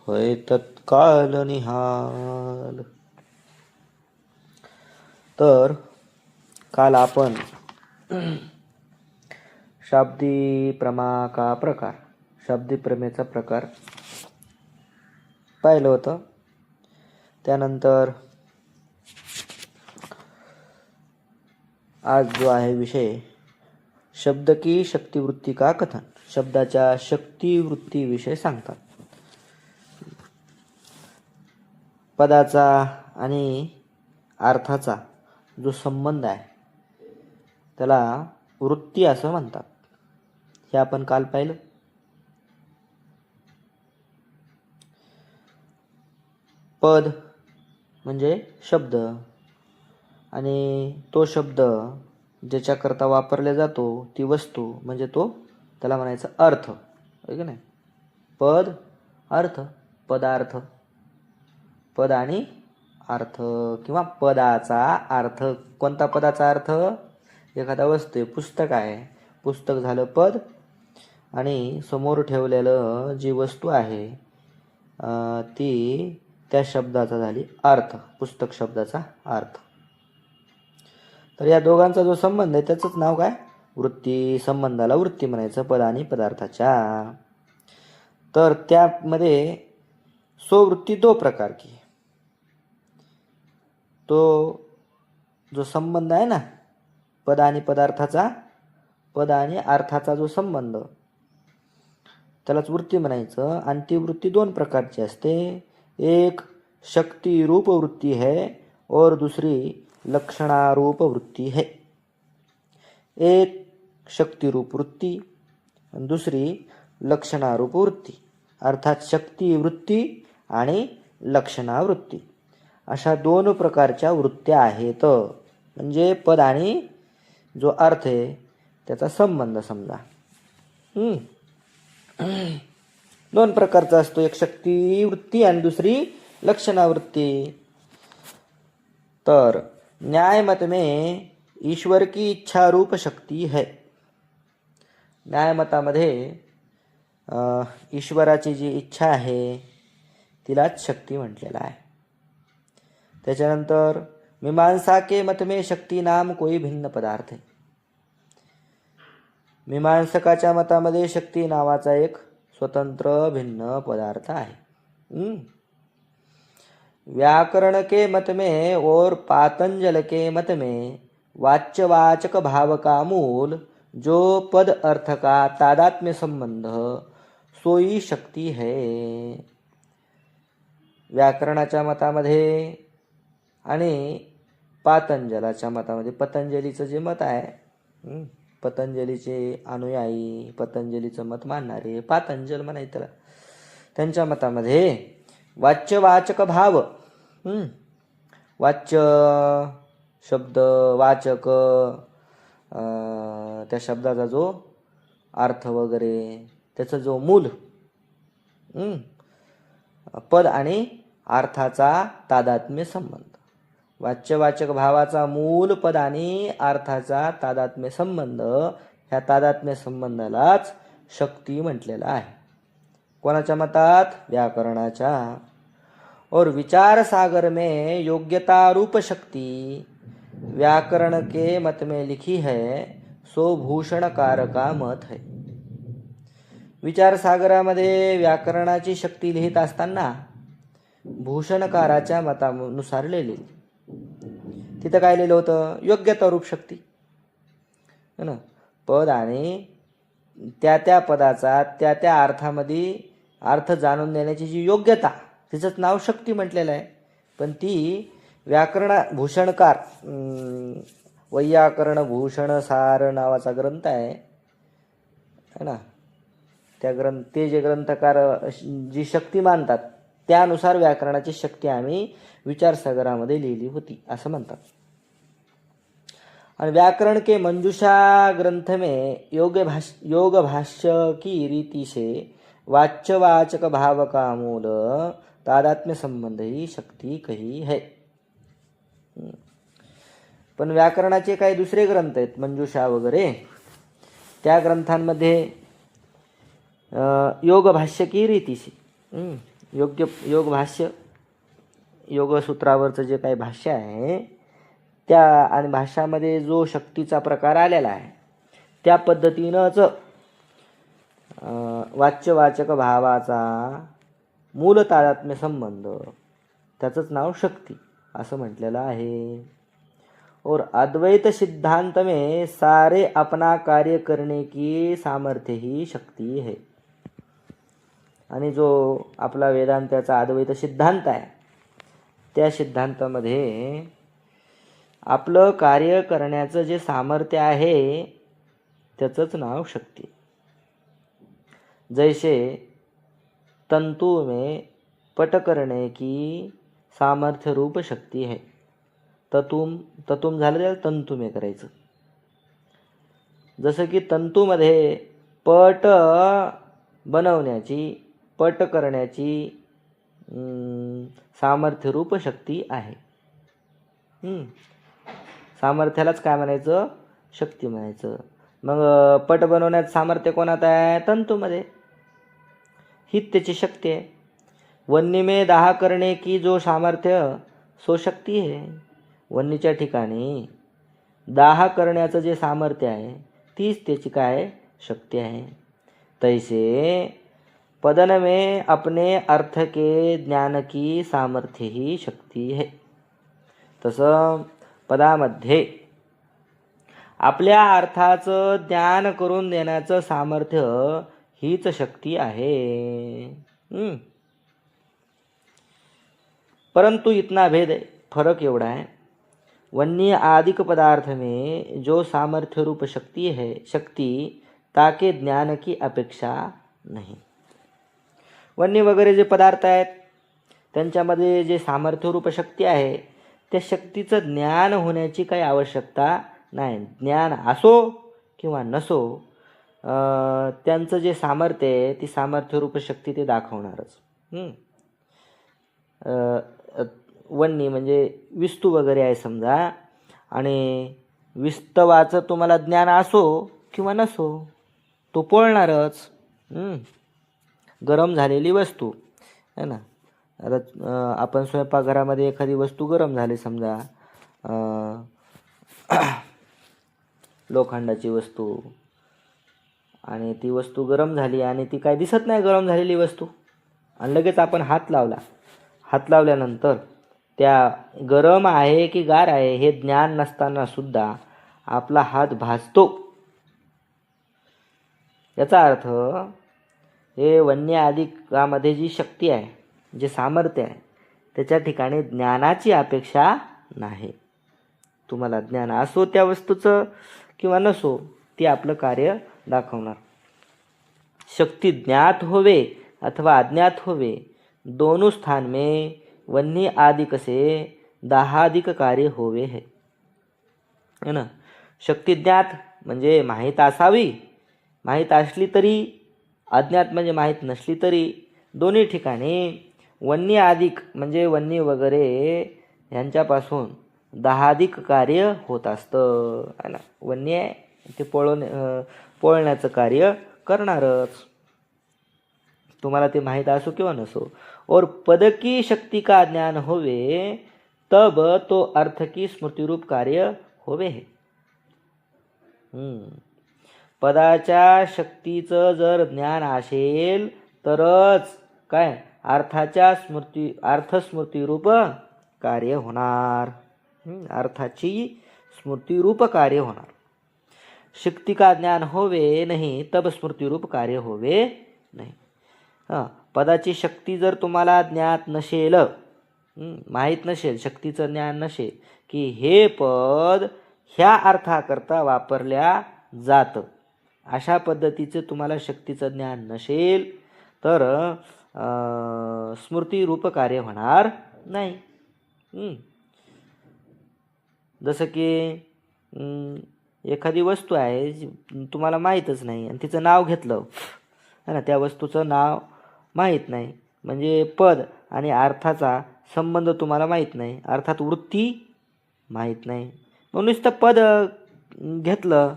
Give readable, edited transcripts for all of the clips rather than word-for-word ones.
होय तत्काल निहाल. तर काल आपण शाब्दी प्रमा का प्रकार, शाब्दी प्रमेचा प्रकार पाहिलं होतं. त्यानंतर आज जो आहे विषय शब्द की शक्तिवृत्ती का कथन, शब्दाच्या शक्तिवृत्ती विषय सांगतात. पदाचा आणि अर्थाचा जो संबंध आहे त्याला वृत्ती असं म्हणतात. हे आपण काल पाहिलं. पद म्हणजे शब्द आणि तो शब्द ज्याच्याकरता वापरला जातो ती वस्तू म्हणजे तो त्याला म्हणायचं अर्थ, आहे की नाही. पद अर्थ, पदार्थ, पद आणि अर्थ किंवा पदाचा अर्थ. कोणता पदाचा अर्थ? एखादा वस्तू आहे, पुस्तक आहे, पुस्तक झालं पद आणि समोर ठेवलेलं जी वस्तू आहे ती त्या शब्दाचा झाली अर्थ, पुस्तक शब्दाचा अर्थ. तर या दोघांचा जो संबंध आहे त्याचंच नाव काय? वृत्ती. संबंधाला वृत्ती म्हणायचं, पद आणि पदार्थाच्या. तर त्यामध्ये स्ववृत्ती दो प्रकार की. तो जो संबंध आहे ना पद आणि पदार्थाचा, पद आणि अर्थाचा जो संबंध त्यालाच वृत्ती म्हणायचं. आणि ती वृत्ती दोन प्रकारची असते. एक शक्ति रूप वृत्ती है और दूसरी लक्षणारूप वृत्ती है. एक शक्ति रूप वृत्ती आणि दुसरी लक्षणारूप वृत्ती, अर्थात शक्ती वृत्ती आणि लक्षणावृत्ती अशा दोन प्रकारच्या वृत्त्या आहेत. म्हणजे पद आणि जो अर्थ आहे त्याचा संबंध समजा दोन प्रकारचा असतो. एक शक्ती वृत्ती आणि दुसरी लक्षणावृत्ती. तर न्याय मत में ईश्वर की इच्छा रूप शक्ती है. न्यायमतामध्ये ईश्वराची जी इच्छा आहे तिलाच शक्ती म्हटलेला आहे. त्याच्यानंतर मीमांसा के मत में शक्ती नाम कोई भिन्न पदार्थ है. मीमांसकाच्या मतामध्ये शक्ती नावाचा एक स्वतंत्र भिन्न पदार्थ आहे. व्याकरण के मत में और पातंजल के मत में वाच्यवाचक भाव का मूल जो पद अर्थ का तादात्म्य संबंध सोई शक्ती है. व्याकरणाच्या मतामध्ये आणि पातंजलाच्या मतामध्ये, पतंजलीचं जे मत आहे, पतंजलीचे अनुयायी, पतंजलीचं मत मानणारे पातंजल म्हणायचं त्याला, त्यांच्या मतामध्ये वाच्यवाचक भाव, वाच्य शब्द, वाचक, त्या शब्दाचा जो अर्थ वगैरे त्याचं जो मूल, पद आणि अर्थाचा तादात्म्य संबंध. वाच्यवाचक भावाचा मूल पद आणि अर्थाचा तादात्म्य संबंध, ह्या तादात्म्य संबंधालाच शक्ती म्हटलेला आहे. कोणाच्या मतात? व्याकरणाच्या. और विचार सागर में योग्यता रूप शक्ति व्याकरण के मत में लिखी है सो भूषणकार का मत है. विचार सागरामध्ये व्याकरणाची शक्ती लिहित असताना भूषणकाराच्या मतानुसार लिहिली. तिथं काय लिहिलं होतं? योग्यता रूप शक्ती ना. पद आणि त्या पदाचा त्या अर्थामध्ये अर्थ जाणून देण्याची जी योग्यता, तिचंच नाव शक्ती म्हटलेलं आहे. पण ती व्याकरण भूषणकार, वैयाकरण भूषण सार नावाचा ग्रंथ आहे ना. ते जे ग्रंथकार जी शक्ती मानतात त्यानुसार व्याकरणाची शक्ती आम्ही विचारसागरामध्ये लिहिली होती असं म्हणतात. और व्याकरण के मंजूषा ग्रंथ में योग भाष्य की रीति से वाच्यवाचक भाव का मूल तादात्म्य संबंध ही शक्ती कही है. पण व्याकरणाचे काही दुसरे ग्रंथ आहेत मंजूषा वगैरे, त्या ग्रंथांमध्ये योग भाष्य की रीतीशी, योग भाष्य, योगसूत्रावरचं जे काही भाष्य आहे त्या आणि भाष्यामध्ये जो शक्तीचा प्रकार आलेला आहे त्या पद्धतीनंच वाच्यवाचक भावाचा मूल तादात्म्य संबंध, त्याचंच नाव शक्ती असं म्हटलेलं आहे. और अद्वैत सिद्धांत में सारे अपना कार्य करने की सामर्थ्य ही शक्ती है. आणि जो आपला वेदांताचा अद्वैत सिद्धांत आहे त्या सिद्धांतामध्ये आपलं कार्य करण्याचं जे सामर्थ्य आहे त्याचंच नाव शक्ती. जैसे तंतु में पट करने की सामर्थ्य रूप शक्ती है. ततुम झालं त्याला तंतु में करायचं. जसं की तंतूमध्ये पट बनवण्याची, पट करण्याची सामर्थ्य रूप शक्ती आहे. सामर्थ्यालाच काय म्हणायचं? शक्ती म्हणायचं. मग पट बनवण्याचं सामर्थ्य कोणात आहे? तंतूमध्ये. हीच त्याची शक्ती आहे. वन्नी में दाह करने की जो सामर्थ्य सो शक्ती है. वन्नीच्या ठिकाणी दाह करण्याचं जे सामर्थ्य आहे तीच त्याची काय? शक्ती आहे. तैसे पदन में अपने अर्थ के ज्ञान की सामर्थ्य ही शक्ती है. तसं पदामध्ये आपल्या अर्थाचं ज्ञान करून देण्याचं सामर्थ्य हीच शक्ती आहे. परंतु इतना भेद है, फरक एवढा है, वन्य आदिक पदार्थ में जो सामर्थ्य रूप शक्ती है, शक्ती ताके ज्ञान की अपेक्षा नहीं. वन्य वगैरे जे पदार्थ आहेत त्यांच्यामध्ये जे सामर्थ्य रूप शक्ती आहे त्या शक्तीचं ज्ञान होण्याची काही आवश्यकता नाही. ज्ञान असो किंवा नसो त्यांचं जे सामर्थ्य आहे ती सामर्थ्य रूप शक्ती ते दाखवणारच. वन्नी म्हणजे विस्तू वगैरे आहे समजा, आणि विस्तवाचं तुम्हाला ज्ञान असो किंवा नसो तो पोळणारच. गरम झालेली वस्तू है ना. आता आपण स्वयंपाकघरामध्ये एखादी वस्तू गरम झाली समजा, लोखंडाची वस्तू, आणि ती वस्तू गरम झाली आणि ती काय दिसत नाही गरम झालेली वस्तू, आणि लगेच आपण हात लावला. हात लावल्यानंतर त्या गरम आहे की गार आहे हे ज्ञान नसताना सुद्धा आपला हात भाजतो. याचा अर्थ हे वन्य आदिकामध्ये जी शक्ती आहे, जे सामर्थ्य आहे, त्याच्या ठिकाणी ज्ञानाची अपेक्षा नाही. तुम्हाला ज्ञान असो त्या वस्तूचं किंवा नसो ती आपलं कार्य दाखवणार. शक्ती ज्ञात होवे अथवा अज्ञात होवे, दोनों स्थान में वन्य आदिक से दाहादिक कार्य होवे है ना. शक्ती ज्ञात म्हणजे माहीत असावी, माहीत असली तरी, अज्ञात म्हणजे माहीत नसली तरी, दोन्ही ठिकाणी वन्य आदिक म्हणजे वन्य वगैरे यांच्यापासून दाहादिक कार्य होत असतं है ना. वन्य आहे ते पोळण्याचं कार्य करणारच, तुम्हाला ते माहीत असो किंवा नसो. और पद की शक्ति का ज्ञान होवे तब तो अर्थ की स्मृति रूप कार्य होवे है. पदाच्या शक्तीचं जर ज्ञान असेल तरच काय अर्थाच्या स्मृती रूप कार्य होणार. अर्थाची स्मृती रूप कार्य होणार. शक्ती का ज्ञान होवे नाही तब स्मृती रूप कार्य होवे नाही. पदाची शक्ती जर तुम्हाला ज्ञात नसेल, माहीत नसेल, शक्तीचं ज्ञान नसेल की हे पद ह्या अर्थाकरता वापरल्या जातं, अशा पद्धतीचं तुम्हाला शक्तीचं ज्ञान नसेल तर स्मृती रूप कार्य होणार नाही. जसं की एखादी वस्तू आहे तुम्हाला माहीतच नाही आणि तिचं नाव घेतलं है ना, त्या वस्तूचं नाव माहीत नाही, म्हणजे पद आणि अर्थाचा संबंध तुम्हाला माहीत नाही, अर्थात वृत्ती माहीत नाही. मग नुसतं पद घेतलं,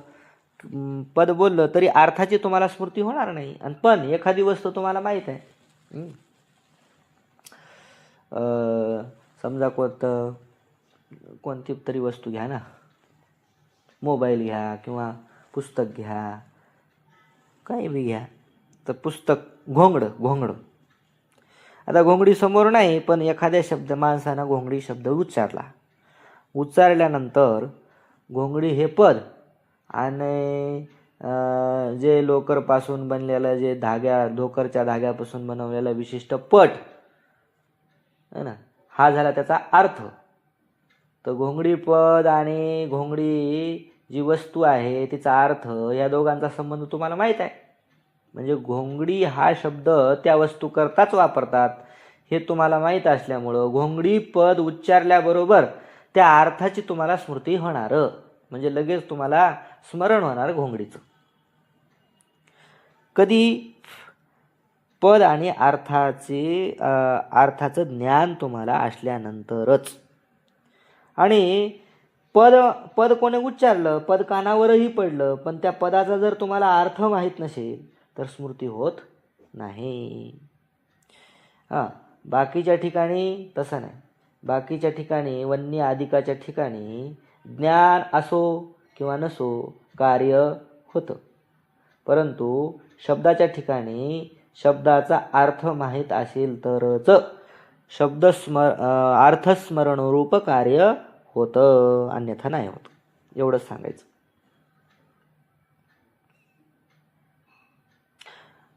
पद बोललं तरी अर्थाची तुम्हाला स्मृती होणार नाही. आणि पण एखादी वस्तू तुम्हाला माहीत आहे, समजा कोणती तरी वस्तू घ्या ना, मोबाईल घ्या किंवा पुस्तक घ्या, काही बी घ्या. तर पुस्तक घोंगडं. आता घोंगडी समोर नाही, पण एखाद्या माणसानं घोंगडी शब्द उच्चारल्यानंतर घोंगडी हे पद आणि जे लोकरपासून बनलेलं जे लोकरच्या धाग्यापासून बनवलेला विशिष्ट पट है ना, हा झाला त्याचा अर्थ. तर घोंगडी पद आणि घोंगडी जी वस्तू आहे तिचा अर्थ या दोघांचा संबंध तुम्हाला माहीत आहे. म्हणजे घोंगडी हा शब्द त्या वस्तू करताच वापरतात हे तुम्हाला माहीत असल्यामुळं घोंगडी पद उच्चारल्याबरोबर त्या अर्थाची तुम्हाला स्मृती होणार, म्हणजे लगेच तुम्हाला स्मरण होणार घोंगडीचं. कधी पद आणि अर्थाचं ज्ञान तुम्हाला असल्यानंतरच. आणि पद कोणी उच्चारलं, पद कानावरही पडलं, पण त्या पदाचा जर तुम्हाला अर्थ माहीत नसेल तर स्मृती होत नाही. बाकीच्या ठिकाणी तसं नाही. बाकीच्या ठिकाणी वन्य अधिकाच्या ठिकाणी ज्ञान असो किंवा नसो कार्य होतं, परंतु शब्दाच्या ठिकाणी शब्दाचा अर्थ माहीत असेल तरच अर्थस्मरणरूप कार्य होतं, अन्यथा नाही होत. एवढंच सांगायचं.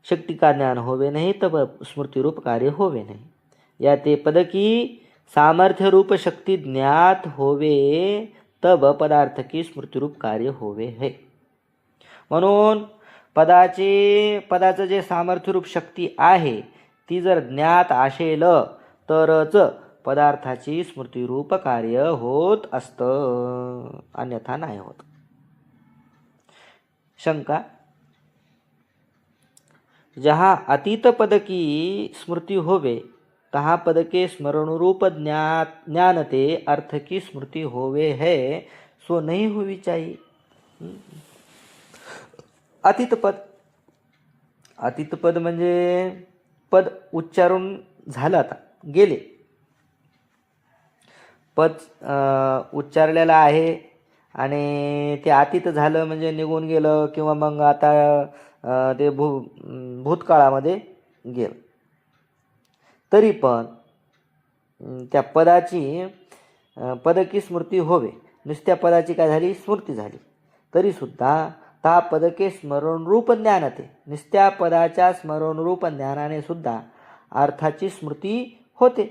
शक्ती का ज्ञान होवे नाही तब स्मृतिरूप कार्य होवे नाही. या ते पद की सामर्थ्य रूप शक्ती ज्ञात होवे तब पदार्थ की स्मृतिरूप कार्य होवे है. म्हणून पदाचं जे सामर्थ्यरूप शक्ती आहे ती जर ज्ञात असेल तरच पदार्थाची स्मृतिरूप कार्य होत असतं, अन्यथा नाही होत. शंका. जहाँ अतीत पद की स्मृति होवे तहाँ पद के स्मरणरूप ज्ञानते अर्थ की स्मृति होवे है, सो नहीं होवी चाहिए. अतीत पद म्हणजे पद उच्चारून झालं, आता गेले. पद उच्चारलेलं आहे आणि ते अतीत झालं म्हणजे निघून गेलं, किंवा मग आता ते भूतकाळामध्ये गेलं, तरी पण त्या पद की स्मृती होवे. नुसत्या पदाची काय झाली, स्मृती झाली, तरी सुद्धा ता पद के स्मरणरूप ज्ञानते. नुसत्या पदाच्या स्मरणरूप ज्ञानाने सुद्धा अर्थाची स्मृती होते.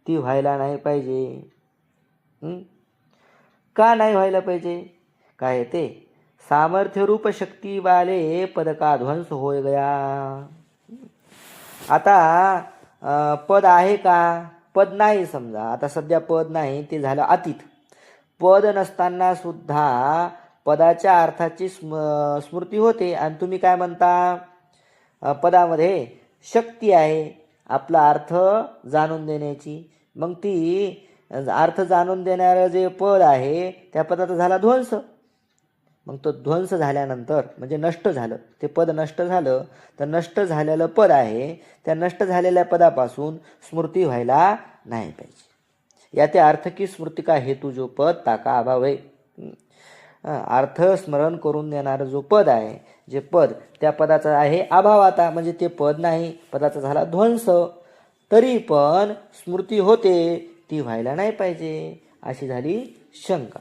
ती व्हायला नाही पाहिजे. का नाही व्हायला पाहिजे? काय ते सामर्थ्य रूप शक्ती वाले पद का ध्वंस हो गया. आता पद आहे का? पद नाही. समजा आता सध्या पद नाही, ते झालं अतीत. पद नसताना सुद्धा पदाच्या अर्थाची स्मृती होते. आणि तुम्ही काय म्हणता, पदामध्ये शक्ती आहे आपला अर्थ जाणून देण्याची. मग ती अर्थ जाणून देणारं जे पद आहे त्या पदाचा झाला ध्वंस. मग तो ध्वंस झाल्यानंतर म्हणजे नष्ट झालं, ते पद नष्ट झालं, तर नष्ट झालेलं पद आहे त्या नष्ट झालेल्या पदापासून स्मृती व्हायला नाही पाहिजे. या ते अर्थ की स्मृती का हेतू जो पद ताका अभाव आहे. अर्थ स्मरण करून देणारं जो पद आहे, जे पद त्या पदाचा आहे अभाव, आता म्हणजे ते पद नाही, पदाचा झाला ध्वंस, तरी पण स्मृती होते, ती व्हायला नाही पाहिजे, अशी झाली शंका.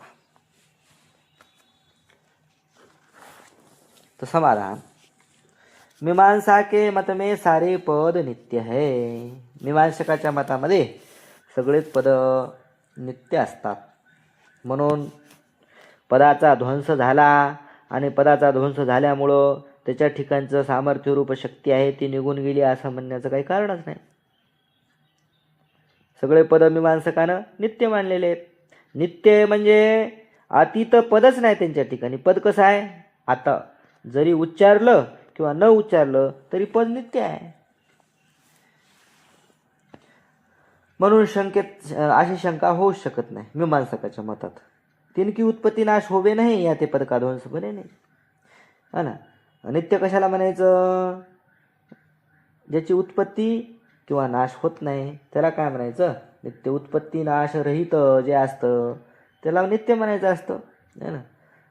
तो समाधान. मीमांसा के मत में सारे पद नित्य है. मीमांसकाच्या मतामध्ये सगळेच पद नित्य असतात. म्हणून पदाचा ध्वंस झाला आणि पदाचा ध्वंस झाल्यामुळं त्याच्या ठिकाणचं सामर्थ्यरूप शक्ती आहे ती निघून गेली असं म्हणण्याचं काही कारणच नाही. सगळे पद मीमांसकानं नित्य मानलेले आहेत. नित्य म्हणजे अतीत पदच नाही त्यांच्या ठिकाणी. पद कसं आहे, आता जरी उच्चारलं किंवा न उच्चारलं तरी पद नित्य आहे. म्हणून अशी शंका होऊ शकत नाही मीमांसकाच्या मतात. तिनकी उत्पत्ती नाश होवे नाही, या ते पद का ध्वंस बने नाही. हा ना. नित्य कशाला म्हणायचं? ज्याची उत्पत्ती किंवा नाश होत नाही त्याला काय म्हणायचं? नित्य उत्पत्ती नाश रहित जे असतं त्याला नित्य म्हणायचं असतं, है ना.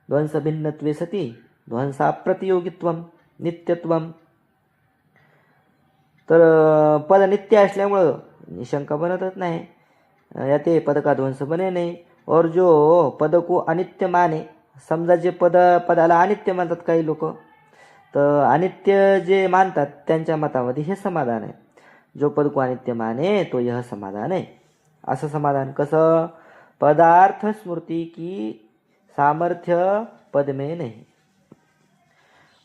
ध्वंस भिन्नत्वे सती ध्वंसा प्रतियोगित्वम नित्यत्वम. तर पद नित्य असल्यामुळं निशंक बनतच नाही, याते पद का ध्वंस बने नाही. और जो पद को अनित्य माने, समजा जे पदाला अनित्य मानतात काही लोक, तर अनित्य जे मानतात त्यांच्या मतामध्ये हे समाधान आहे. जो पद को अनित्य माने तो यह समाधान आहे. असं समाधान कसं? पदार्थ स्मृती की सामर्थ्य पद में नाही.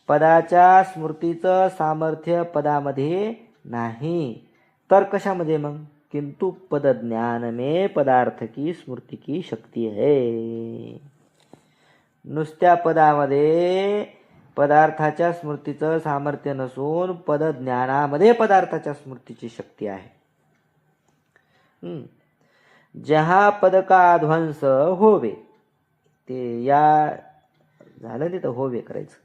पदाच्या स्मृतीचं सामर्थ्य पदामध्ये नाही, तर कशामध्ये मग? किंतु पद ज्ञान में पदार्थ की स्मृती की शक्ती है. नुसत्या पदामध्ये पदार्थाच्या स्मृतीचं सामर्थ्य नसून पद ज्ञानामध्ये पदार्थाच्या स्मृतीची शक्ती आहे. जहा पद का ध्वंस होवे, ते या झालं तिथं होवे करायचं.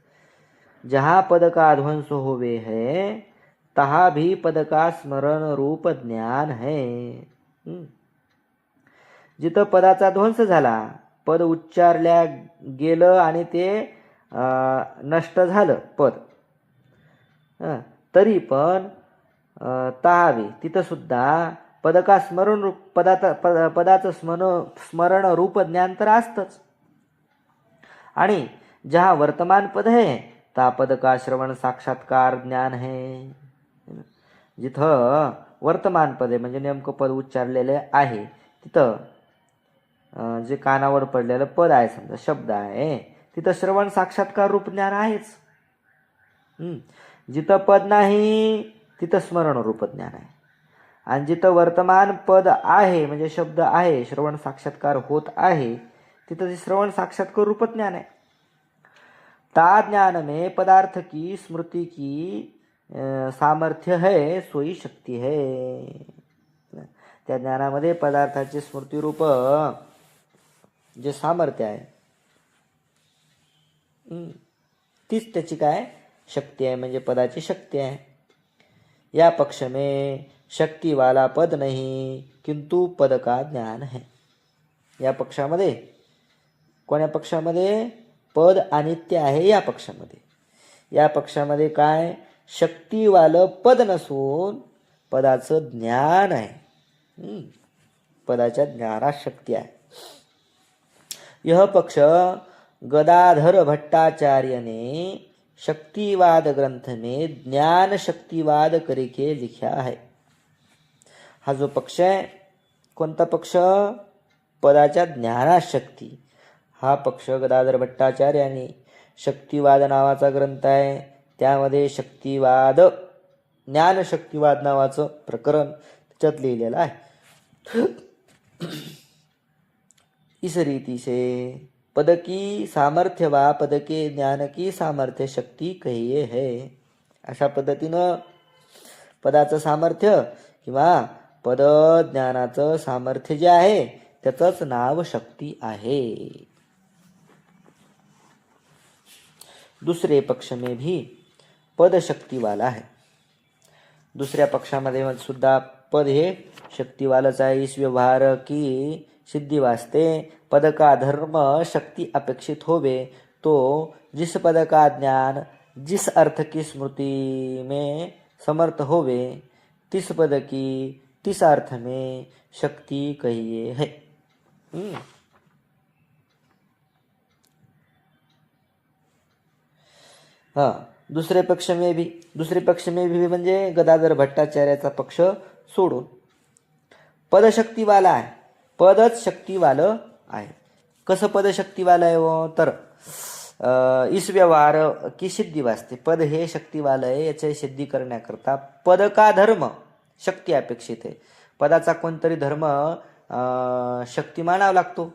जहा पद का ध्वंस होवे है तहा भी पद का स्मरण रूप ज्ञान है. जिथं पदाचा ध्वंस झाला, पद उच्चारल्या गेलं आणि ते नष्ट झालं पद, तरी पण तहावी तिथं सुद्धा पद का स्मरण रूप पदाचं स्मरण रूप ज्ञान तर असतंच. आणि जहा वर्तमान पद है ता पद का श्रवण साक्षात्कार ज्ञान है. जिथं वर्तमान पद आहे म्हणजे नेमकं पद उच्चारलेलं आहे, तिथं जे कानावर पडलेलं पद आहे, समजा शब्द आहे, तिथं श्रवण साक्षात्कार रूप ज्ञान आहेच. जिथं पद नाही तिथं स्मरण रूप ज्ञान आहे. आणि जिथं वर्तमान पद आहे म्हणजे शब्द आहे, श्रवण साक्षात्कार होत आहे, तिथं ते श्रवण साक्षात्कार रूप ज्ञान आहे. ता ज्ञान में पदार्थ की स्मृति की सामर्थ्य है, सोई शक्ती है. त्या ज्ञानामध्ये पदार्थाचे स्मृतिरूप जे सामर्थ्य आहे तीच त्याची काय शक्ती आहे, म्हणजे पदाची शक्ती आहे. या पक्ष में शक्ती वाला पद नहीं किंतु पद का ज्ञान है. या पक्षामध्ये, कोण्या पक्षामध्ये? पद अनित्य आहे या पक्षामध्ये. या पक्षामध्ये काय? शक्तीवालं पद नसून पदाचं ज्ञान आहे. पदाच्या ज्ञानात शक्ती आहे. यह पक्ष गदाधर भट्टाचार्य ने शक्तिवाद ग्रंथ में ज्ञान शक्तिवाद करके लिखा है. हा जो पक्ष आहे, कोणता पक्ष? पदाच्या ज्ञानात शक्ती. हा पक्ष गदाधर भट्टाचार्य यांनी शक्तिवाद नावाचा ग्रंथ आहे, त्यामध्ये शक्तिवाद, ज्ञान शक्तिवाद नावाचं प्रकरण त्याच्यात लिहिलेलं आहे. इस रीति से पद की सामर्थ्य वा पद के ज्ञान की सामर्थ्य शक्ती कहिए है. अशा पद्धतीनं पदाचं सामर्थ्य किंवा पद ज्ञानाचं सामर्थ्य जे आहे त्याचंच नाव शक्ती आहे. दुसरे पक्ष में भी पद शक्ती वाला है. दुसऱ्या पक्षामध्ये सुद्धा पद हे शक्तिवालच आहे. इस व्यवहार की सिद्धि वास्ते पद का धर्म शक्ति अपेक्षित होवे तो जिस पद का ज्ञान जिस अर्थ की स्मृति में समर्थ होवे तिस पद की तिस अर्थ में शक्ति कहिए है. दुसरे पक्ष में भी म्हणजे गदाधर भट्टाचार्याचा पक्ष सोडून पद शक्तीवाला आहे. पदच शक्तीवालं आहे. कसं पद शक्तीवालं आहे हो? तर इस व्यवहार की सिद्धी वास्ते पद हे शक्तीवालं आहे, याची सिद्धी करण्याकरता पद का धर्म शक्ती अपेक्षित आहे. पदाचा कोणतरी धर्म शक्ती मानावा लागतो.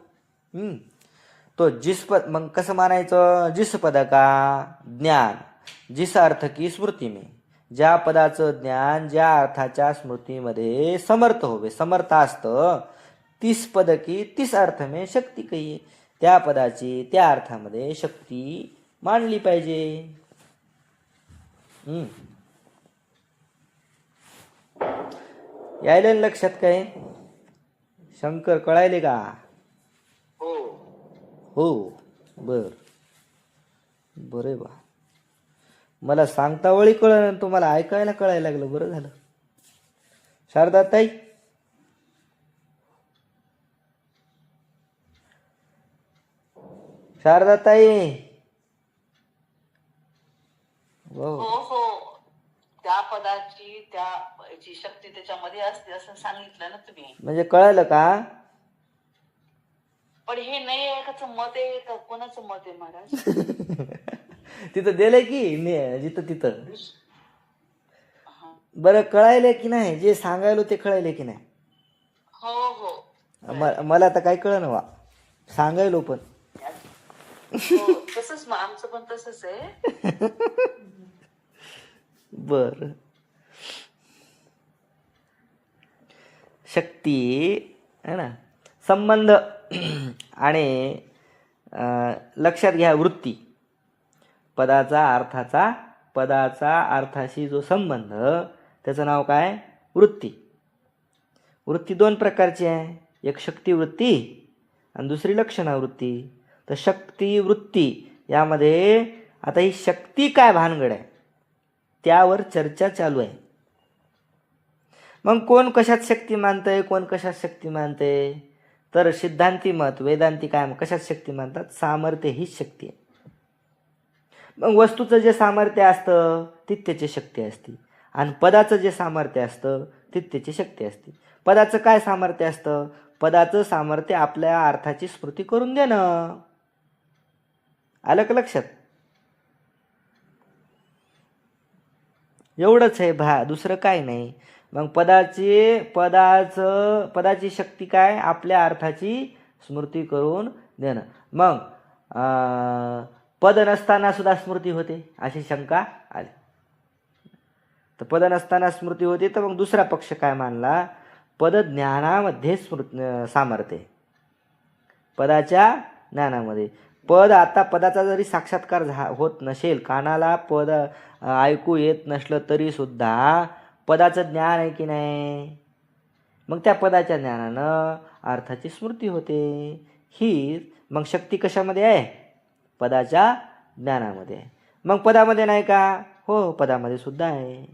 तो जिस पद, मग कसं मानायचं? जिस पद का ज्ञान जिस अर्थ की स्मृती में, ज्या पदाचं ज्ञान ज्या अर्थाच्या स्मृतीमध्ये समर्थ होवे, समर्थ असतं, तीस पद की तीस अर्थ में शक्ती कहिए. त्या पदाची त्या अर्थामध्ये शक्ती मानली पाहिजे. यायला ना लक्षात काय? शंकर कळायले का? हो. हो. बर बरे बा, मला सांगता वळी कळलं, तुम्हाला ऐकायला कळायला लागलं. बरं झालं. शारदाताई, शारदाताई, हो हो, त्या पदाची त्या याची शक्ती त्याच्यामध्ये असते असं सांगितलं ना तुम्ही. म्हणजे कळालं का? पण हे नाही एकाचं मत आहे का कोणाचं मत आहे महाराज? तिथं दिलंय की जिथं तिथं. हा. बरं कळायले की नाही? जे सांगायलो ते कळायले की नाही? हो हो. मला तर काय कळलं वा, सांगायलो पण. हो तसंच मग आमचं पण तसंच आहे. बर, शक्ती है ना, संबंध आणि लक्षात घ्या वृत्ती. पदाचा अर्थाशी जो संबंध, त्याचं नाव काय? वृत्ती. वृत्ती दोन प्रकारची आहे, एक शक्ती वृत्ती आणि दुसरी लक्षणावृत्ती. तर शक्ती वृत्ती यामध्ये आता ही शक्ती काय भानगड आहे त्यावर चर्चा चालू आहे. मग कोण कशात शक्ती मानतंय, कोण कशात शक्ती मानतंय? तर सिद्धांती मत, वेदांती काय कशात शक्ती मानतात? सामर्थ्य हीच शक्ती आहे. मग वस्तूचं जे सामर्थ्य असतं तीच त्याची शक्ती असते, आणि पदाचं जे सामर्थ्य असतं तीच त्याची शक्ती असते. पदाचं काय सामर्थ्य असतं? पदाचं सामर्थ्य आपल्या अर्थाची स्मृती करून देणं. आलं का लक्षात? एवढंच आहे दुसरं काय नाही. मग पदाची शक्ती काय? आपल्या अर्थाची स्मृती करून देणं. मग पद नसताना सुद्धा स्मृती होते अशी शंका आली. तर पद नसताना स्मृती होते, तर मग दुसरा पक्ष काय मानला? पद ज्ञानामध्ये सामर्थ्य, पदाच्या ज्ञानामध्ये. आता पदाचा जरी साक्षात्कार होत नसेल, कानाला पद ऐकू येत नसलं तरी सुद्धा पदाचं ज्ञान आहे की नाही? मग त्या पदाच्या ज्ञानानं अर्थाची स्मृती होते. ही मग शक्ती कशामध्ये आहे? पदाच्या ज्ञानामध्ये आहे. मग पदामध्ये नाही का? हो, पदामध्ये सुद्धा आहे.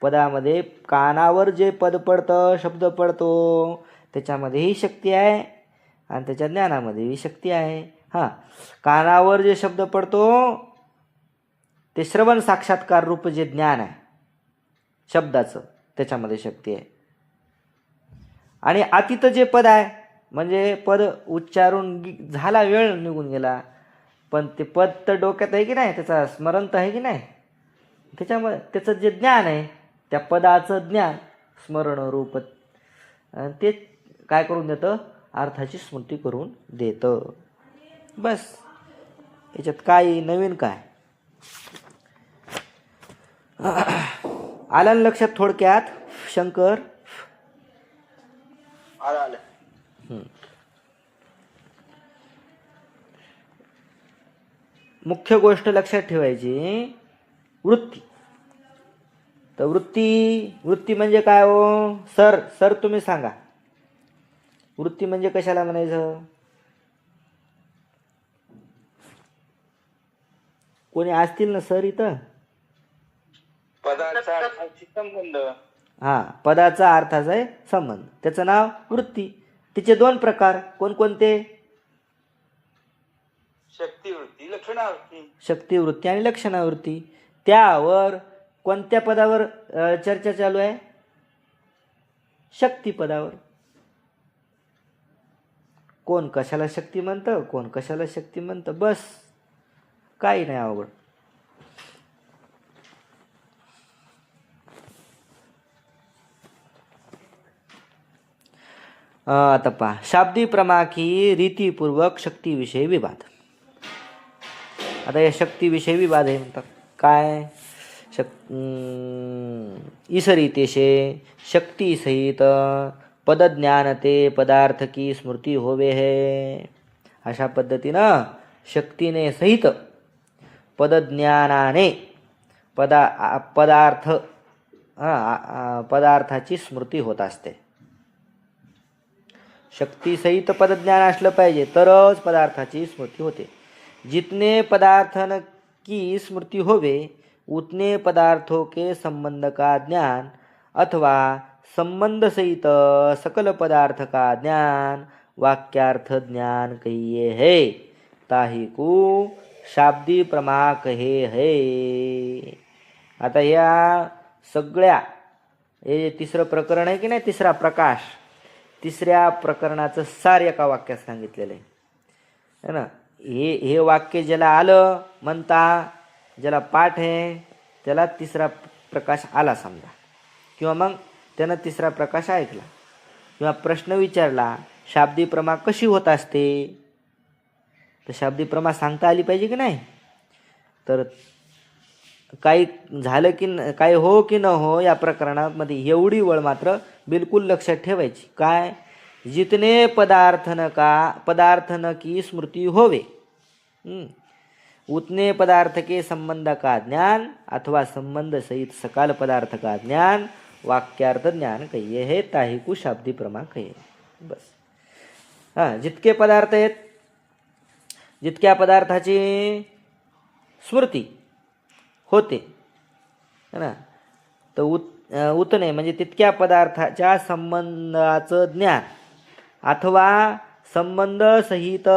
पदामध्ये कानावर जे पद पडतं, शब्द पडतो, त्याच्यामध्येही शक्ती आहे आणि त्याच्या ज्ञानामध्येही शक्ती आहे. हां, कानावर जे शब्द पडतो ते श्रवण साक्षात्कार रूप जे ज्ञान आहे शब्दाचं, त्याच्यामध्ये शक्ती आहे. आणि अतीत जे पद आहे, म्हणजे पद उच्चारून झाला, वेळ निघून गेला, पण ते पद तर डोक्यात आहे की नाही, त्याचा स्मरण तर आहे की नाही, त्याच्यामध्ये त्याचं जे ज्ञान आहे, त्या पदाचं ज्ञान स्मरण रूप ते काय करून देतं? अर्थाची स्मृती करून देतं. बस, याच्यात काही नवीन काय? आलं लक्षात? थोडक्यात शंकर आलं. मुख्य गोष्ट लक्षात ठेवायची, वृत्ती. तर वृत्ती म्हणजे काय हो? सर तुम्ही सांगा, वृत्ती म्हणजे कशाला म्हणायचं? कोणी असतील ना सर इथं? पदाचा अर्थाशी संबंध. हा, पदाचा अर्थाचा आहे संबंध, त्याचं नाव वृत्ती. तिचे दोन प्रकार कोणकोणते? शक्तिवृत्ती, लक्षणावृत्ती. शक्तिवृत्ती आणि लक्षणावृत्ती. त्यावर कोणत्या पदावर चर्चा चालू आहे? शक्ती पदावर. कोण कशाला शक्ती म्हणतं, कोण कशाला शक्ती म्हणतं. बस, काही नाही अवघड. आता पहा, शाब्दी प्रमाकी रीतीपूर्वक शक्तीविषयी विवाद. आता या शक्तीविषयी विवाद आहे म्हणतात. काय? ईसरितेशे शक्ती सहित पदज्ञानते पदार्थ की स्मृती होवे है. अशा पद्धतीनं शक्तीने सहित पदज्ञानाने पदार्थ पदार्थाची स्मृती होत असते. शक्तीसहित पदज्ञान असलं पाहिजे तरच पदार्थाची स्मृती होते. जितने पदार्थन की स्मृती होवे उतने पदार्थों के संबंध का ज्ञान अथवा संबंध सहित सकल पदार्थ का ज्ञान वाक्यार्थ ज्ञान कहिए है. ताही को शाब्दी प्रमा कहे है. आता या सगळ्या हे तिसरं प्रकरण आहे की नाही, तिसरा प्रकाश, तिसऱ्या प्रकरणाचं सार एका वाक्यात सांगितलेलं आहे ना. हे वाक्य ज्याला आलं म्हणता, ज्याला पाठ आहे त्याला तिसरा प्रकाश आला समजा, किंवा मग त्यानं तिसरा प्रकाश ऐकला किंवा प्रश्न विचारला शाब्दी प्रमा कशी होत असते, तर शाब्दी प्रमा सांगता आली पाहिजे की नाही. तर काही झालं की काही हो की न हो या प्रकरणामध्ये एवढी वळ मात्र बिलकुल लक्षात ठेवायची. काय, जितने पदार्थन की स्मृती होवे उतने पदार्थ के संबंध का ज्ञान अथवा संबंध सहित सकाल पदार्थ का ज्ञान वाक्यार्थ ज्ञान कहिए है. ताही को शाब्दी प्रमा कहिए. बस. जितके पदार्थ आहेत, जितक्या पदार्थाची स्मृती होते है ना, तर उतने म्हणजे तितक्या पदार्थाच्या संबंधाचं ज्ञान अथवा संबंध सहित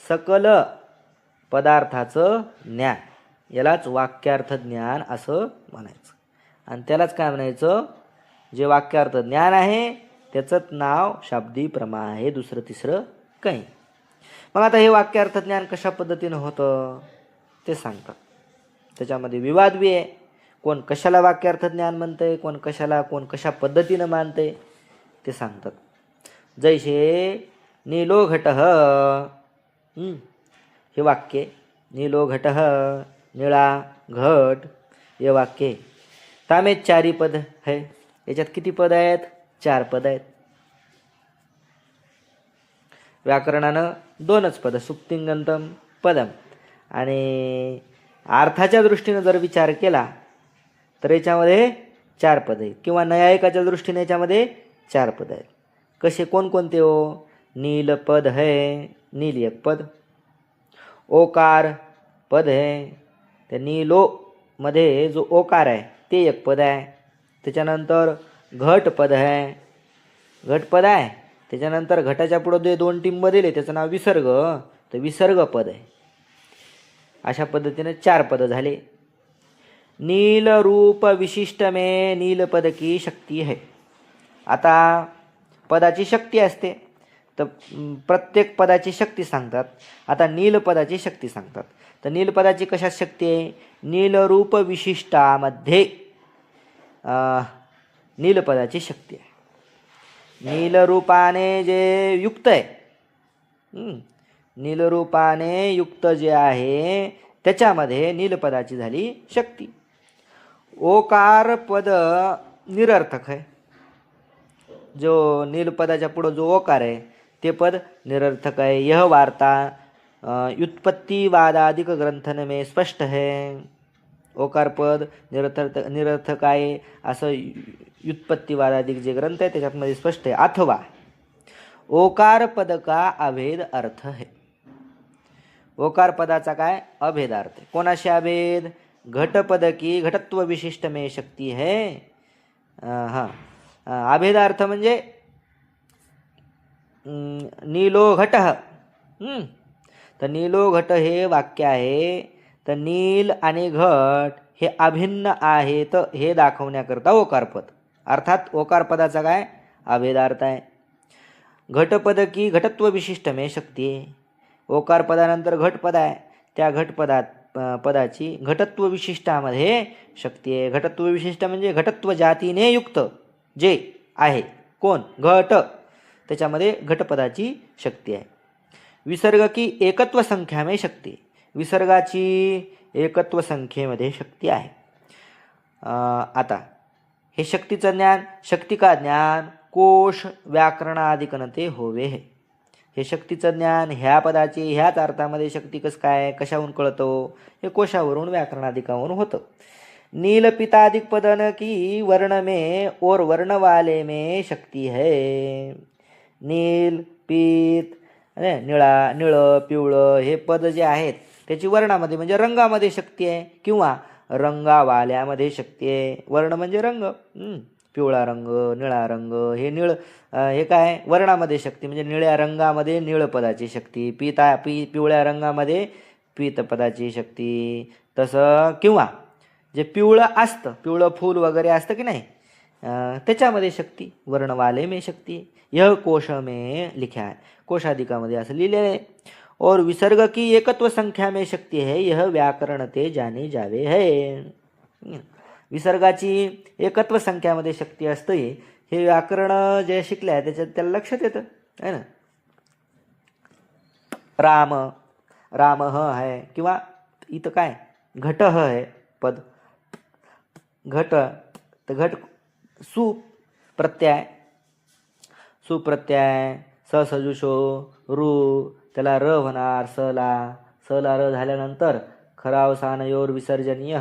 सकल पदार्थाचं ज्ञान यालाच वाक्यार्थ ज्ञान असं म्हणायचं. आणि त्यालाच काय म्हणायचं, जे वाक्यार्थ ज्ञान आहे त्याचंच नाव शाब्दी प्रमा आहे, दुसरं तिसरं काही. मग आता हे वाक्यार्थ ज्ञान कशा पद्धतीनं होतं ते सांगतात. त्याच्यामध्ये विवाद बी आहे, कोण कशाला वाक्यार्थ ज्ञान म्हणतंय, कोण कशा पद्धतीनं मानतंय ते सांगतात. जैसे नीलो घटः, हे वाक्य नीलो घटः, निळा घट, हे वाक्य तामे चारी पद है. याच्यात किती पद आहेत, 4 पद आहेत. व्याकरणानं 2च पद, सुप्तिंगंतम पदम. आणि अर्थाच्या दृष्टीनं जर विचार केला तर याच्यामध्ये 4 पद आहेत, किंवा न्यायिकाच्या दृष्टीने याच्यामध्ये 4 पद आहेत. कसे कोणकोणते हो, नील पद है, नील एक पद. ओकार पद है, त्या नीलो मध्ये जो ओकार आहे ते एक पद आहे. त्याच्यानंतर घट पद आहे, घट पद आहे. त्याच्यानंतर घटाच्या पुढे जे 2 टिंब दिले त्याचं नाव विसर्ग, तर विसर्ग पद आहे. अशा पद्धतीने 4 पद झाले. नील रूप विशिष्ट में नील पद की शक्ती है. आता पदाची शक्ती असते, तर प्रत्येक पदाची शक्ती सांगतात. आता नील पदाची शक्ती सांगतात. तर नील पदाची कशात शक्ती आहे, नील रूप विशिष्टामध्ये नील पदाची शक्ती आहे. नील रूपाने जे युक्त आहे, नील रूपाने युक्त जे आहे त्याच्यामध्ये नील पदाची झाली शक्ती. ओकार पद निरर्थक आहे. जो नील पदाच्या पुढं जो ओकार आहे ते पद निरर्थक आहे. यह वार्ता व्युत्पत्तिवादादिक ग्रंथन में स्पष्ट है. ओकार पद निरर्थक आहे असं व्युत्पत्तिवादादिक जे ग्रंथ आहे त्याच्यामध्ये स्पष्ट आहे. अथवा ओकार पद का अभेद अर्थ है. ओकार पदाचा काय अभेद अर्थ आहे. कोणाशी अभेद, घटपद की घटत्व विशिष्ट में शक्ती है. अभेद अर्थ म्हणजे नीलो घट, तर नीलो घट हे वाक्य आहे. तर नील आणि घट हे अभिन्न आहेत हे दाखवण्याकरता ओकारपद, अर्थात ओकार पदाचा काय अभेदार्थ आहे. घटपद की घटत्व विशिष्ट में शक्ती आहे. ओकार पदानंतर घटपद आहे, त्या पदाची घटत्व विशिष्टामध्ये शक्ती आहे. घटत्व विशिष्ट म्हणजे घटत्व जातीने युक्त जे आहे, कोण घट, त्याच्यामध्ये घटपदाची शक्ती आहे. विसर्ग की एकत्व संख्या में शक्ती, विसर्गाची एकत्व संख्येमध्ये शक्ती आहे. आता हे शक्तीचं ज्ञान, शक्ती का ज्ञान कोश व्याकरणादिकनते होवे है. हे शक्तीचं ज्ञान ह्या पदाची ह्याच अर्थामध्ये शक्ती कसं काय कशाहून कळतो, हे कोशावरून व्याकरणादिकावरून होतं. नील पितादिक पदन की वर्ण में और वर्ण वाले में शक्ती है. नील, पीत, निळा, निळं, पिवळं हे पद जे आहेत त्याची वर्णामध्ये म्हणजे रंगामध्ये शक्ती आहे किंवा रंगावाल्यामध्ये शक्ती आहे. वर्ण म्हणजे रंग. पिवळा रंग, निळा रंग, हे हे काय वर्णामध्ये शक्ती म्हणजे निळ्या रंगामध्ये निळ पदाची शक्ती, पिवळ्या रंगामध्ये पीत पदाची शक्ती. तसं किंवा जे पिवळं असतं, पिवळं फूल वगैरे असतं की नाही, त्याच्यामध्ये शक्ती, वर्णवाले में शक्ती. यह कोश में लिखा है, कोशाधिकामध्ये असं लिहिलेलं आहे. और विसर्ग की एकत्व संख्या में शक्ती है, यह व्याकरण ते जाने जावे है. विसर्गाची एकत्व संख्यामध्ये शक्ती असते हे व्याकरण जे शिकले आहे त्याच्यात त्याला लक्षात येतं आहे ना. राम, राम ह आहे किंवा इथं काय घट ह आहे पद. घट तर घट सुप्रत्यय, सुप्रत्यय सजुषो रू त्याला र होणार. सला र झाल्यानंतर खरावसानयोर विसर्जनीय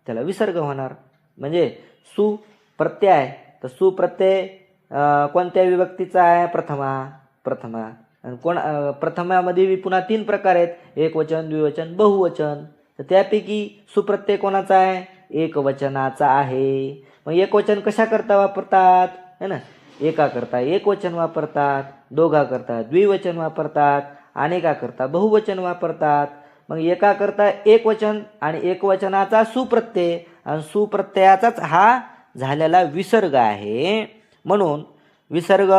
त्याला विसर्ग होणार. म्हणजे सुप्रत्यय तर सुप्रत्यय कोणत्या विभक्तीचा आहे? प्रथमा. आणि प्रथमामध्ये पुन्हा 3 प्रकार आहेत, एकवचन, द्विवचन, बहुवचन. तर त्यापैकी सुप्रत्यय कोणाचा आहे? एकवचनाचा आहे. मग एकवचन कशा करता वापरतात है ना? एका करता एकवचन वापरतात, दोघा करता द्विवचन वापरतात, अनेका करता बहुवचन वापरतात. मग एका करता एकवचन आणि एकवचनाचा सुप्रत्यय आणि सुप्रत्ययाचाच हा झालेला विसर्ग आहे. म्हणून विसर्ग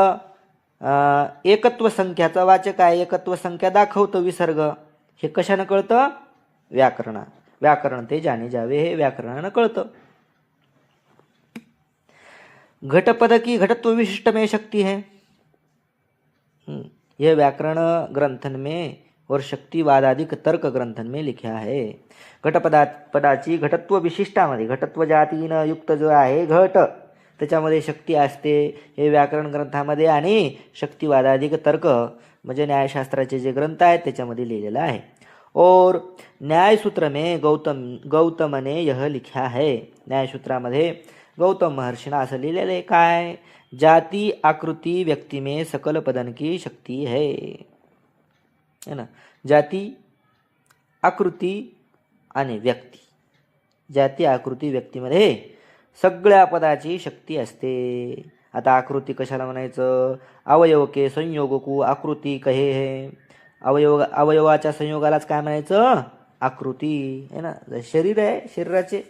एकत्व संख्याचा वाचक आहे. एकत्व संख्या दाखवतं विसर्ग. हे कशानं कळतं? व्याकरण ते जाने जावे हे व्याकरणानं कळतं. घटपद की घटत्व विशिष्ट में शक्ति है. यह व्याकरण ग्रंथन में और शक्तिवादादिक तर्क ग्रंथन में लिखा है. घटपदाची घटत्व विशिष्टामध्ये घटत्व जातीनं युक्त जो आहे घट त्याच्यामध्ये शक्ती असते हे व्याकरण ग्रंथामध्ये आणि शक्तिवादादिक तर्क म्हणजे न्यायशास्त्राचे जे ग्रंथ आहेत त्याच्यामध्ये लिहिलेलं आहे. और न्यायसूत्र में गौतम ने यह लिखा है. न्यायसूत्रामध्ये गौतम महर्षीनं असं लिहिलेलं आहे काय? जाति आकृति व्यक्ति में सकल पदन की शक्ती है ना. जाती, आकृती आणि व्यक्ती. जाती आकृती व्यक्तीमध्ये सगळ्या पदाची शक्ती असते. आता आकृती कशाला म्हणायचं? अवयव के संयोग को आकृती कहे है. अवयवाच्या संयोगालाच काय म्हणायचं? आकृती है ना. शरीर आहे, शरीराचे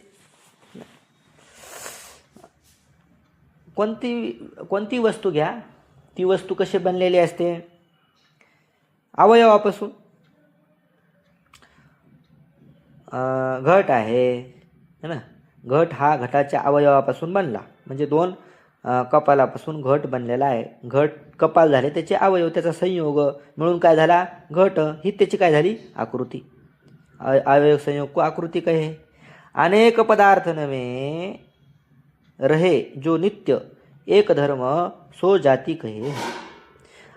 कोणती वस्तू घ्या, ती वस्तू कशी बनलेली असते? अवयवापासून. घट आहे है ना. घट हा घटाच्या अवयवापासून बनला म्हणजे 2 कपालापासून घट बनलेला आहे. घट कपाल झाले त्याचे अवयव, त्याचा संयोग मिळून काय झाला? घट. ही त्याची काय झाली? आकृती. अवयव संयोग को आकृती कहे. अनेक पदार्थन में रहे जो नित्य एक धर्म सो जाती कहे.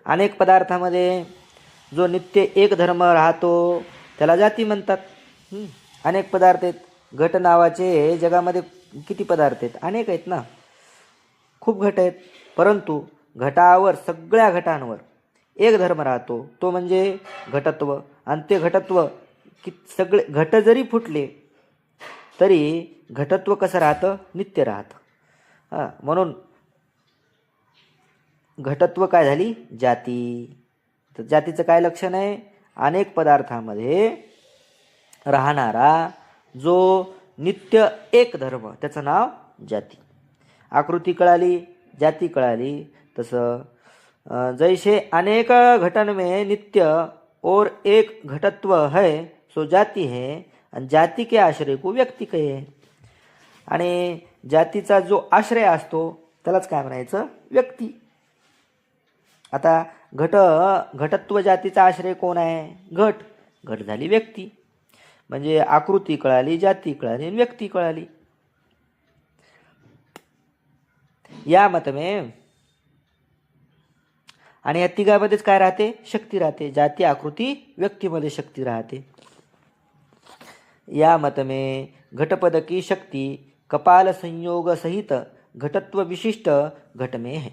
अनेक पदार्थामध्ये जो नित्य एक धर्म राहतो त्याला जाती म्हणतात. अनेक पदार्थ आहेत. घट नावाचे जगामध्ये किती पदार्थ आहेत? अनेक आहेत ना, खूप घट आहेत. परंतु घटावर, सगळ्या घटांवर एक धर्म राहतो, तो म्हणजे घटत्व. आणि ते घटत्व सगळे घट जरी फुटले तरी घटत्व कसं राहतं? नित्य राहतं. म्हणून घटत्व काय झाली? जाती. तर जातीचं काय लक्षण आहे? अनेक पदार्थामध्ये राहणारा जो नित्य एक धर्म त्याचं नाव जाती. आकृती कळाली, जाती कळाली. तसं जैसे अनेक घटन में नित्य और एक घटत्व है सो जाती है. आणि जाती के आश्रय को व्यक्ती कहे. आणि जातीचा जो आश्रय असतो त्यालाच काय म्हणायचं? व्यक्ती. आता घटत्व जातीचा आश्रय कोण आहे? घट झाली व्यक्ती. म्हणजे आकृती कळाली, जाती कळाली आणि व्यक्ती कळाली. या मत में आणि या तिघामध्येच काय राहते? शक्ती राहते. जाती, आकृती, व्यक्तीमध्ये शक्ती राहते. या मत में घटपद की शक्ती कपाल संयोग सहित घटत्व विशिष्ट घट में है.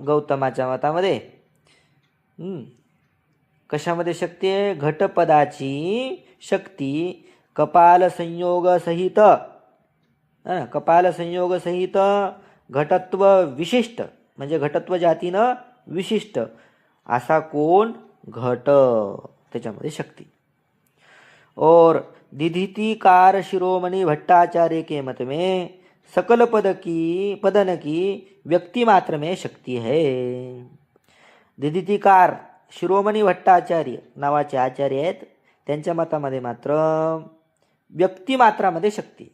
गौतमाच्या मतामध्ये कशामध्ये शक्ती आहे? घटपदाची शक्ती कपाल संयोग सहित, कपाल संयोग सहित घटत्व विशिष्ट, म्हणजे घटत्व जातीनं विशिष्ट असा कोण घट, त्याच्यामध्ये शक्ती. और दिधितिकार शिरोमणि भट्टाचार्य के मत में सकल पदन की व्यक्ति मात्र में शक्ती है. दिधितिकार शिरोमणी भट्टाचार्य नावाचे आचार्य आहेत, त्यांच्या मतामध्ये मात्र व्यक्तिमात्रामध्ये शक्ती,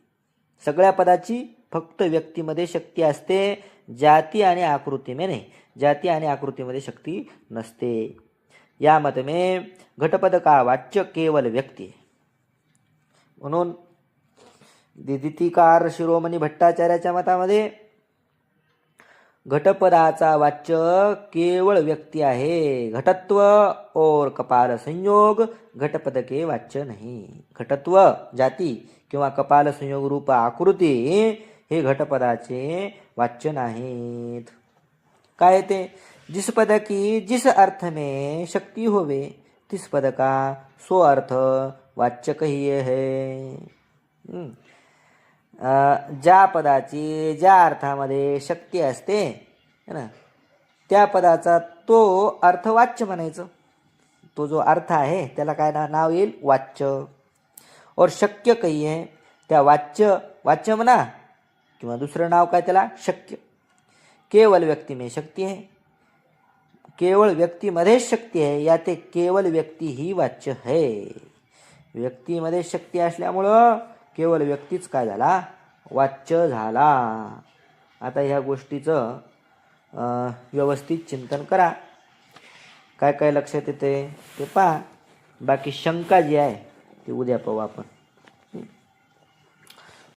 सगळ्या पदाची फक्त व्यक्तीमध्ये शक्ती असते, जाती आणि आकृतीमध्ये नाही. जाती आणि आकृतीमध्ये शक्ती नसते. या मत में घटपद का वाच्य केवल व्यक्ती. म्हणून दिधितिकार शिरोमणी भट्टाचार्याच्या मतामध्ये घटपदाचा वाच्य केवळ व्यक्ती आहे. घटत्व और कपाल संयोग घटपद के वाच्य नहीं. घटत्व जाती किंवा कपाल संयोग रूप आकृती हे घटपदाचे वाच्य नाहीत. काय ते? जिस पद की जिस अर्थ में शक्ती होवे तिस पद का सो अर्थ वाच्य कहिये है. ज्या पदाची ज्या अर्थामध्ये शक्ती असते ना, त्या पदाचा तो अर्थ वाच्य म्हणायचं. तो जो अर्थ आहे त्याला काय नाव येईल? वाच्य. और शक्य कहिये, त्या वाच्य म्हणा किंवा दुसरं नाव काय त्याला? शक्य. केवल व्यक्ती में शक्ती आहे, केवळ व्यक्तीमध्ये शक्ती आहे, या ते केवल व्यक्ती ही वाच्य है. व्यक्तीमध्ये शक्ती असल्यामुळं केवळ व्यक्तीच काय झाला? वाच्य झाला. आता ह्या गोष्टीचं व्यवस्थित चिंतन करा. काय काय लक्षात येते ते पहा. बाकी शंका जी आहे ती उद्या पाहू आपण.